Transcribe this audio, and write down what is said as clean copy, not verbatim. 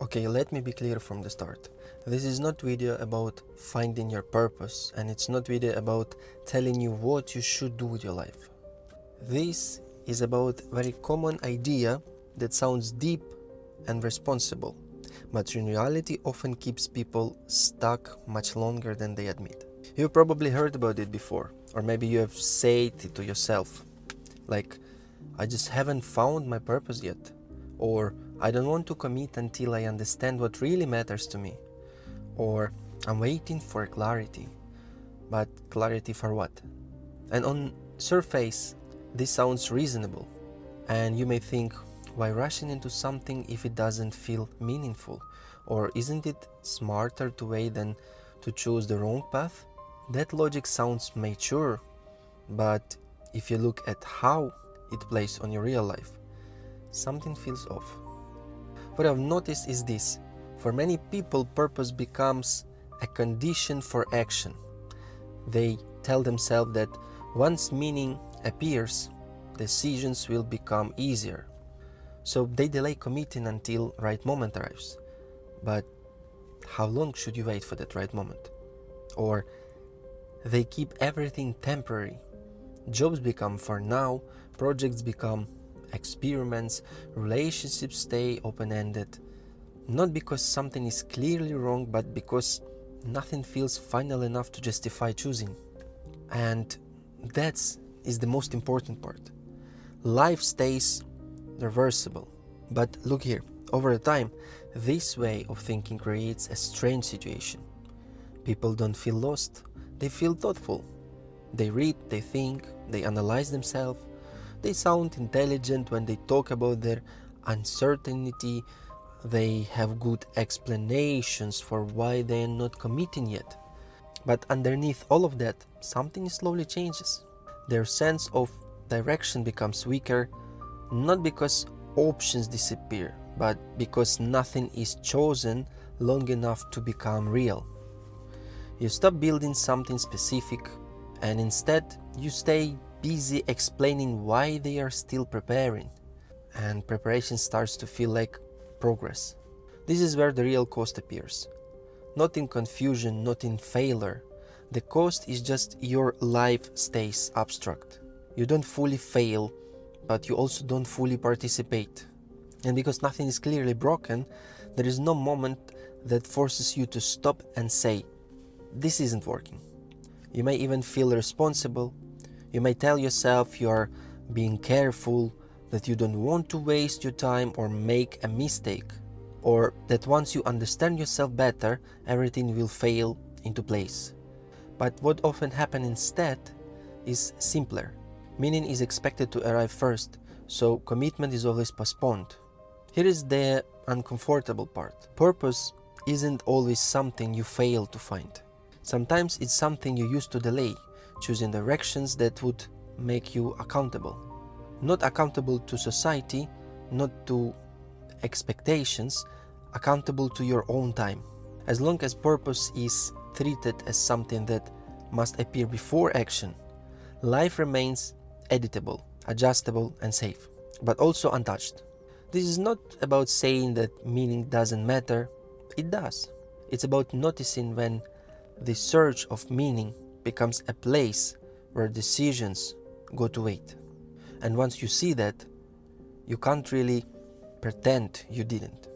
Okay, let me be clear from the start. This is not video about finding your purpose, and it's not video about telling you what you should do with your life. This is about very common idea that sounds deep and responsible, but in reality often keeps people stuck much longer than they admit. You've probably heard about it before, or maybe you have said it to yourself, like, I just haven't found my purpose yet, or I don't want to commit until I understand what really matters to me, or I'm waiting for clarity. But clarity for what? And on surface, this sounds reasonable, and you may think, why rushing into something if it doesn't feel meaningful? Or isn't it smarter to wait than to choose the wrong path? That logic sounds mature, but if you look at how it plays on your real life, something feels off. What I've noticed is this: for many people, purpose becomes a condition for action. They tell themselves that once meaning appears, decisions will become easier. So they delay committing until right moment arrives. But how long should you wait for that right moment? Or they keep everything temporary. Jobs become for now, projects become experiments, relationships stay open-ended, not because something is clearly wrong, but because nothing feels final enough to justify choosing. And that is the most important part. Life stays reversible. But look here, over time, this way of thinking creates a strange situation. People don't feel lost, they feel thoughtful. They read, they think, they analyze themselves. They sound intelligent when they talk about their uncertainty. They have good explanations for why they are not committing yet. But underneath all of that, something slowly changes. Their sense of direction becomes weaker, not because options disappear, but because nothing is chosen long enough to become real. You stop building something specific, and instead you stay busy explaining why they are still preparing, and preparation starts to feel like progress. This is where the real cost appears. Not in confusion, not in failure. The cost is just your life stays abstract. You don't fully fail, but you also don't fully participate. And because nothing is clearly broken, there is no moment that forces you to stop and say, this isn't working. You may even feel responsible. You may tell yourself you are being careful, that you don't want to waste your time or make a mistake, or that once you understand yourself better, everything will fall into place. But what often happens instead is simpler. Meaning is expected to arrive first, so commitment is always postponed. Here is the uncomfortable part. Purpose isn't always something you fail to find. Sometimes it's something you used to delay, choosing directions that would make you accountable. Not accountable to society, not to expectations, accountable to your own time. As long as purpose is treated as something that must appear before action, life remains editable, adjustable, and safe, but also untouched. This is not about saying that meaning doesn't matter. It does. It's about noticing when the search of meaning becomes a place where decisions go to wait. And once you see that, you can't really pretend you didn't.